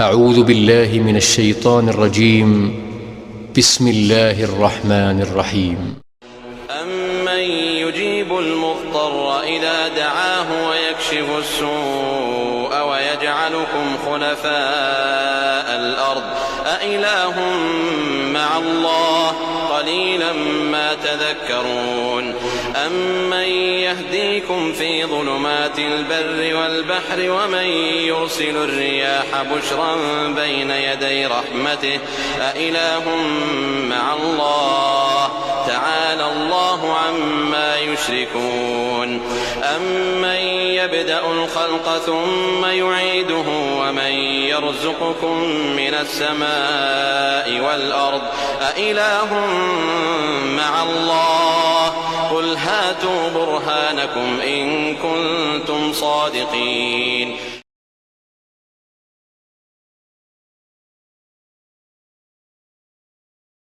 أعوذ بالله من الشيطان الرجيم. بسم الله الرحمن الرحيم. أمن يجيب المضطر إذا دعاه ويكشف السوء ويجعلكم خلفاء الأرض أإله مع الله قليلا ما تذكرون. أمن يهديكم في ظلمات البر والبحر ومن يرسل الرياح بشرا بين يدي رحمته أإله مع الله تعالى الله عما يشركون. أمن يبدأ الخلق ثم يعيده ومن يرزقكم من السماء والأرض أإله مع الله قل هاتوا برهانكم إن كنتم صادقين.